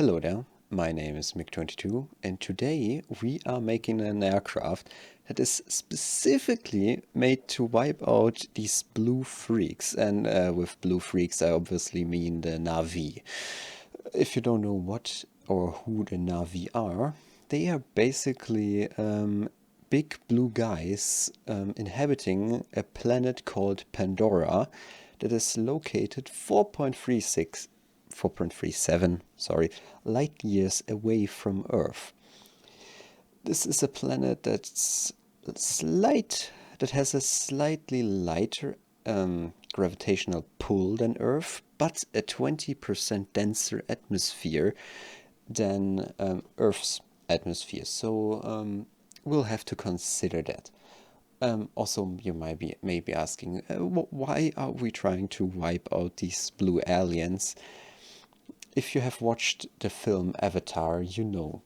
Hello there, my name is Mick22 and today we are making an aircraft that is specifically made to wipe out these blue freaks. And with blue freaks I obviously mean the Na'vi. If you don't know what or who the Na'vi are, they are basically big blue guys inhabiting a planet called Pandora that is located 4.37, sorry, light years away from Earth. This is a planet that has a slightly lighter gravitational pull than Earth, but a 20% denser atmosphere than Earth's atmosphere. So we'll have to consider that. Also, you might be asking, why are we trying to wipe out these blue aliens? If you have watched the film Avatar, you know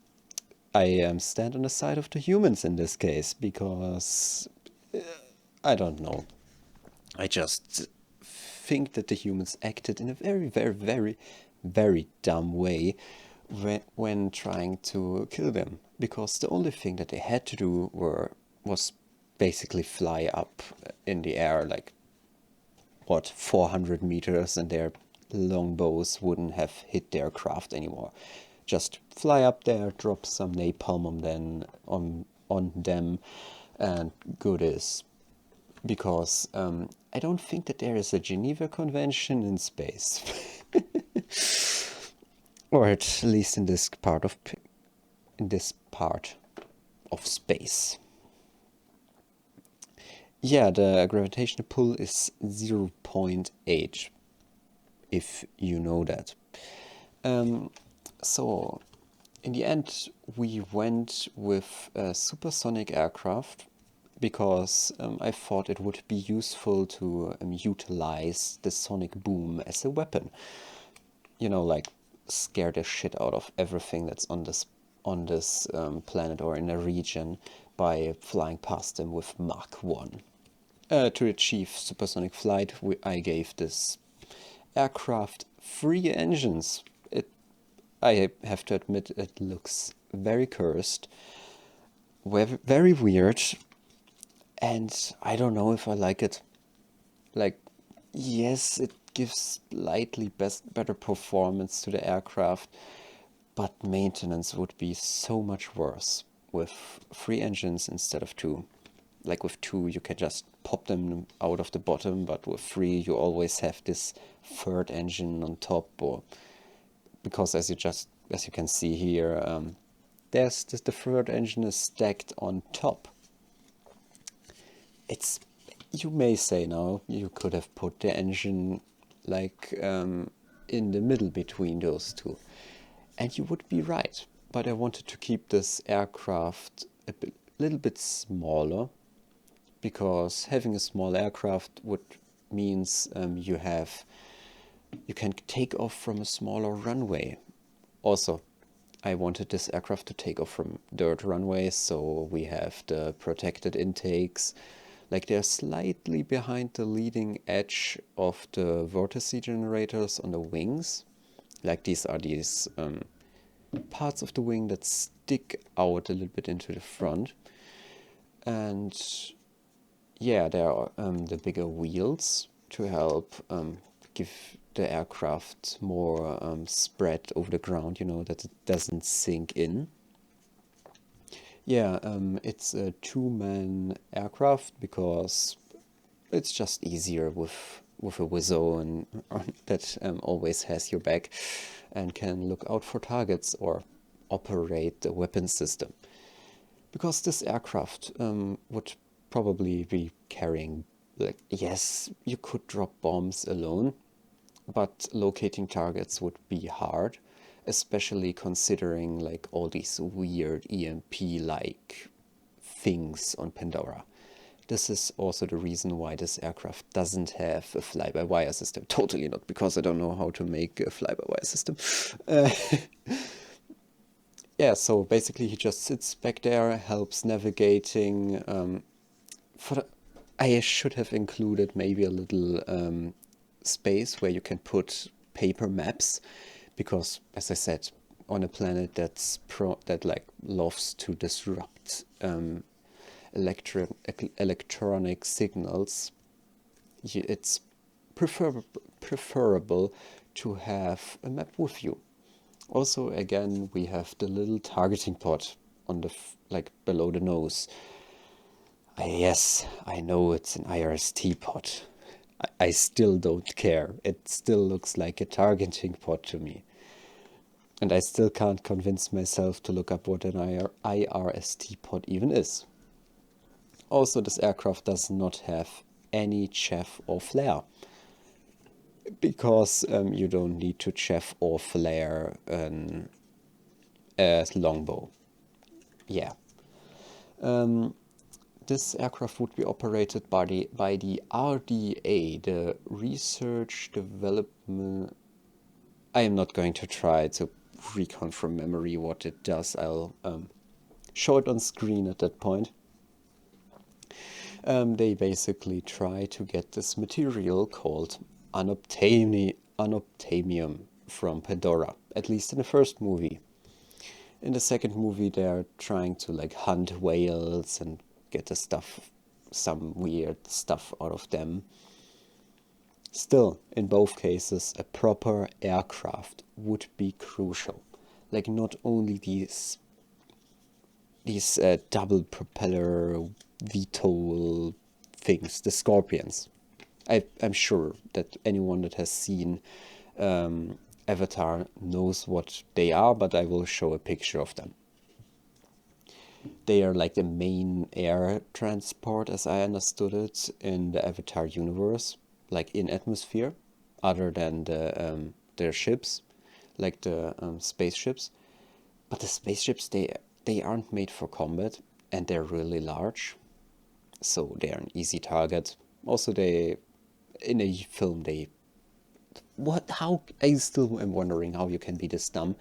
I stand on the side of the humans in this case because I don't know. I just think that the humans acted in a very, very, very, very dumb way when trying to kill them. Because the only thing that they had to do was basically fly up in the air, like, what, 400 meters, and their longbows wouldn't have hit their craft anymore. Just fly up there, drop some napalm on them, and good is. Because I don't think that there is a Geneva Convention in space, or at least in this part of space. Yeah, the gravitational pull is 0.8, if you know that. So, in the end, we went with a supersonic aircraft because I thought it would be useful to utilize the sonic boom as a weapon. You know, like scare the shit out of everything that's on this planet or in a region by flying past them with Mach 1. To achieve supersonic flight, I gave this aircraft 3 engines. I have to admit, it looks very cursed, very weird, and I don't know if I like it. Like, yes, it gives slightly better performance to the aircraft, but maintenance would be so much worse with 3 engines instead of 2. Like with 2 you can just pop them out of the bottom, but with 3 you always have this third engine on top, or because as you can see here, the third engine is stacked on top. You may say now you could have put the engine like in the middle between those two, and you would be right. But I wanted to keep this aircraft little bit smaller, because having a small aircraft means you can take off from a smaller runway. Also, I wanted this aircraft to take off from dirt runways, so we have the protected intakes. Like, they're slightly behind the leading edge of the vortice generators on the wings. Like, these are these parts of the wing that stick out a little bit into the front. And yeah, there are the bigger wheels to help give the aircraft more spread over the ground, you know, that it doesn't sink in. Yeah, it's a 2-man aircraft because it's just easier with a wizzo and that always has your back and can look out for targets or operate the weapon system. Because this aircraft would probably be carrying, like, yes, you could drop bombs alone, but locating targets would be hard, especially considering like all these weird EMP-like things on Pandora. This is also the reason why this aircraft doesn't have a fly-by-wire system. Totally not because I don't know how to make a fly-by-wire system. Yeah, so basically he just sits back there, helps navigating. I should have included maybe a little space where you can put paper maps, because, as I said, on a planet that like loves to disrupt electronic signals, it's preferable to have a map with you. Also, again, we have the little targeting pod on the like below the nose. Yes, I know it's an IRST pod. I still don't care. It still looks like a targeting pod to me. And I still can't convince myself to look up what an IRST pod even is. Also, this aircraft does not have any chaff or flare, because you don't need to chaff or flare a longbow. Yeah. This aircraft would be operated by the RDA, the Research Development. I am not going to try to recount from memory what it does. I'll show it on screen at that point. They basically try to get this material called unobtainium from Pandora, at least in the first movie. In the second movie, they're trying to like hunt whales and get the stuff, some weird stuff out of them. Still, in both cases, a proper aircraft would be crucial. Like not only these double propeller VTOL things, the Scorpions. I'm sure that anyone that has seen Avatar knows what they are, but I will show a picture of them. They are like the main air transport, as I understood it, in the Avatar universe, like in atmosphere, other than their ships, like the spaceships. But the spaceships, they aren't made for combat, and they're really large, so they're an easy target. Also, in a film, how, I still am wondering how you can be this dumb,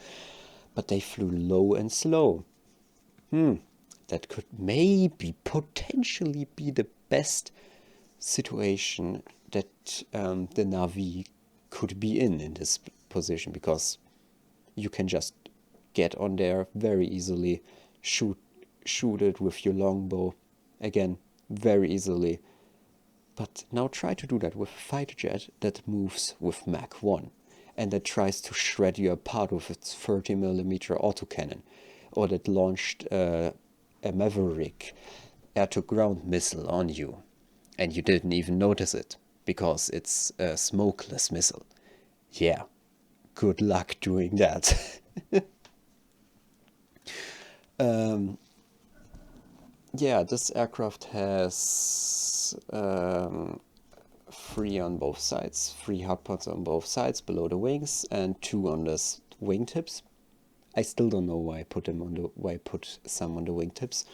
but they flew low and slow. That could maybe potentially be the best situation that the Na'vi could be in this position, because you can just get on there very easily, shoot it with your longbow, again, very easily. But now try to do that with a fighter jet that moves with Mach 1 and that tries to shred you apart with its 30mm autocannon, or that launched a Maverick air-to-ground missile on you and you didn't even notice it because it's a smokeless missile. Yeah, good luck doing that. Yeah, this aircraft has 3 on both sides, 3 hardpoints on both sides below the wings, and 2 on the wingtips. I still don't know why I put some on the wingtips.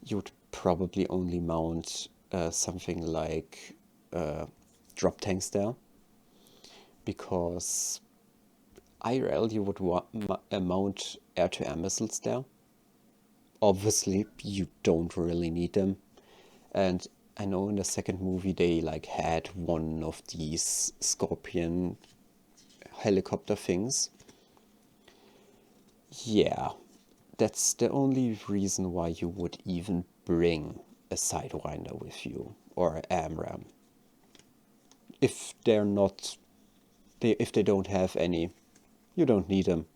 You'd probably only mount something like drop tanks there, because IRL you would mount air-to-air missiles there. Obviously, you don't really need them. And I know in the second movie they like had one of these Scorpion helicopter things. Yeah, that's the only reason why you would even bring a Sidewinder with you, or an AMRAAM. If they're not, if they don't have any, you don't need them.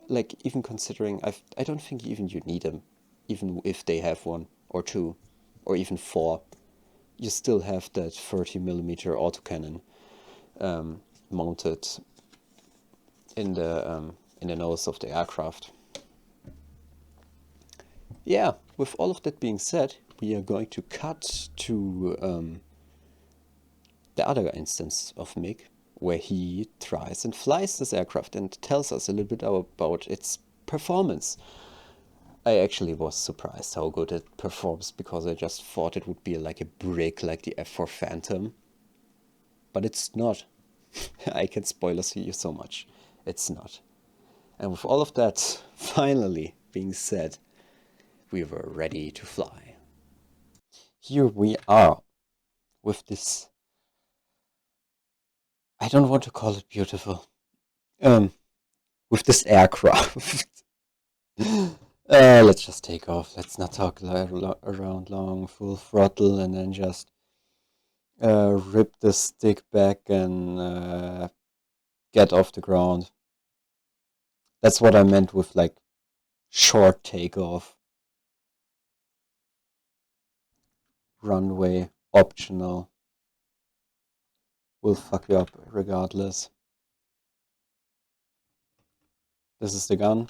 Like, even considering, I don't think even you need them, even if they have 1 or 2 or even 4. You still have that 30mm autocannon mounted in the nose of the aircraft. Yeah, with all of that being said, we are going to cut to the other instance of Mick, where he tries and flies this aircraft and tells us a little bit about its performance. I actually was surprised how good it performs, because I just thought it would be like a brick like the F4 Phantom. But it's not. I can spoil you so much. It's not. And with all of that finally being said, we were ready to fly. Here we are with this. I don't want to call it beautiful. with this aircraft. Let's just take off. Let's not talk around long, full throttle, and then just rip the stick back and get off the ground. That's what I meant with like short takeoff. Runway optional. Will fuck you up regardless. This is the gun.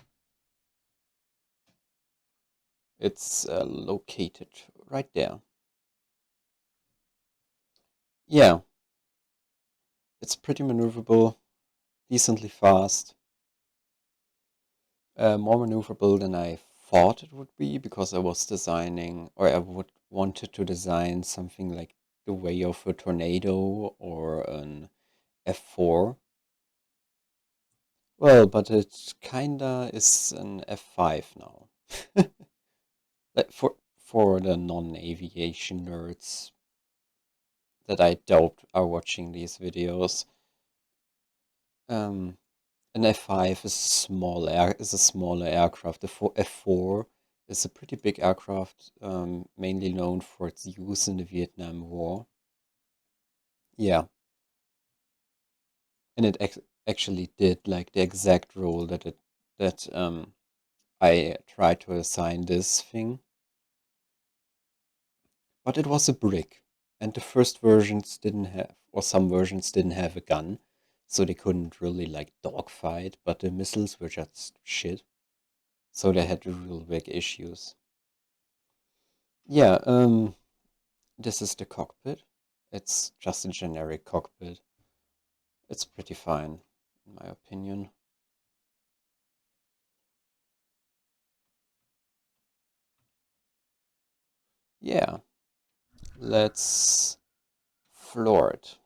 It's located right there. Yeah, it's pretty maneuverable, decently fast. More maneuverable than I thought it would be because I was designing, or I wanted to design something like the way of a tornado or an F4. Well, but it kinda is an F5 now. Like for the non-aviation nerds that I doubt are watching these videos. Um, an F5 is a smaller aircraft. The F4 is a pretty big aircraft, mainly known for its use in the Vietnam War. Yeah, and it actually did like the exact role that I tried to assign this thing. But it was a brick, and the first versions didn't have, or some versions didn't have a gun, so they couldn't really like dogfight, but the missiles were just shit, so they had real big issues. Yeah, this is the cockpit. It's just a generic cockpit. It's pretty fine, in my opinion. Yeah, let's floor it.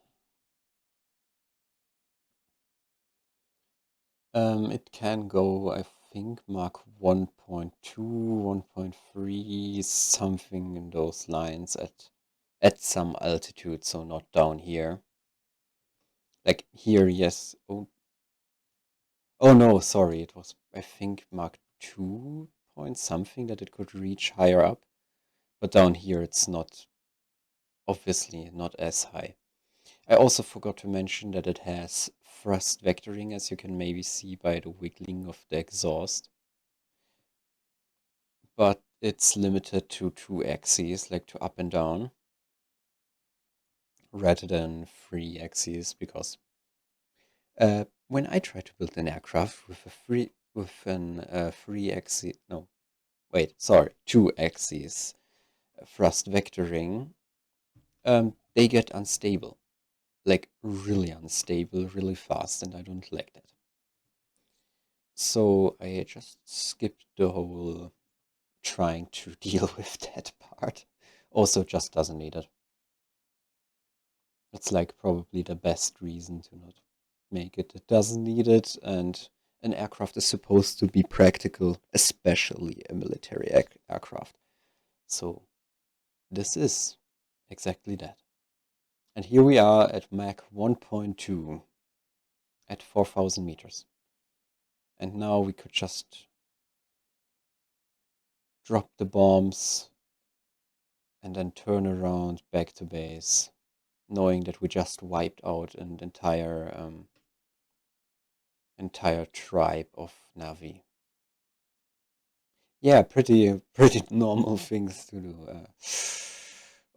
It can go, I think, Mach 1.2, 1.3, something in those lines at some altitude, so not down here. Like here, yes. Oh no, sorry, it was, I think, Mach 2 point something that it could reach higher up. But down here, it's not, obviously, not as high. I also forgot to mention that it has thrust vectoring, as you can maybe see by the wiggling of the exhaust. But it's limited to two axes, like to up and down, rather than three axes, because when I try to build an aircraft three axis, no, wait, sorry, two axes thrust vectoring, they get unstable, like really unstable, really fast, and I don't like that. So I just skipped the whole trying to deal with that part. Also, just doesn't need it. It's like probably the best reason to not make it. It doesn't need it, and an aircraft is supposed to be practical, especially a military aircraft. So this is exactly that. And here we are at Mach 1.2 at 4,000 meters. And now we could just drop the bombs and then turn around back to base, knowing that we just wiped out an entire tribe of Navi. Yeah, pretty normal things to do.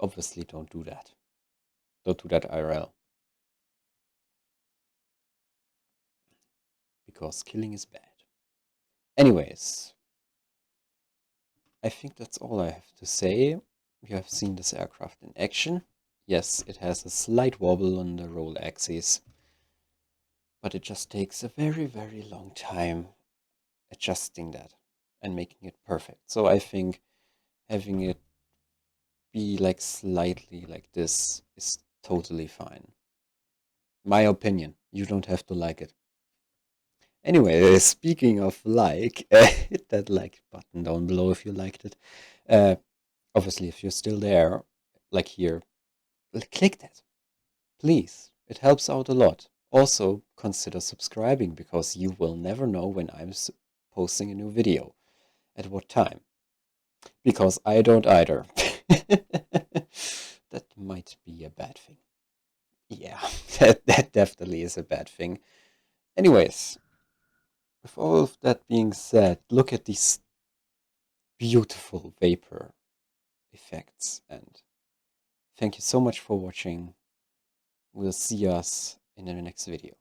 Obviously, don't do that. Don't do that IRL. Because killing is bad. Anyways, I think that's all I have to say. You have seen this aircraft in action. Yes, it has a slight wobble on the roll axis, but it just takes a very, very long time adjusting that and making it perfect. So I think having it be like slightly like this is totally fine. My opinion. You don't have to like it. Anyway, speaking of like, hit that like button down below if you liked it. Uh, Obviously, if you're still there, like here, click that, please. It helps out a lot. Also, consider subscribing because you will never know when I'm posting a new video, at what time. Because I don't either. That might be a bad thing. Yeah, that definitely is a bad thing. Anyways, with all of that being said, look at these beautiful vapor effects, and thank you so much for watching. We'll see us in the next video.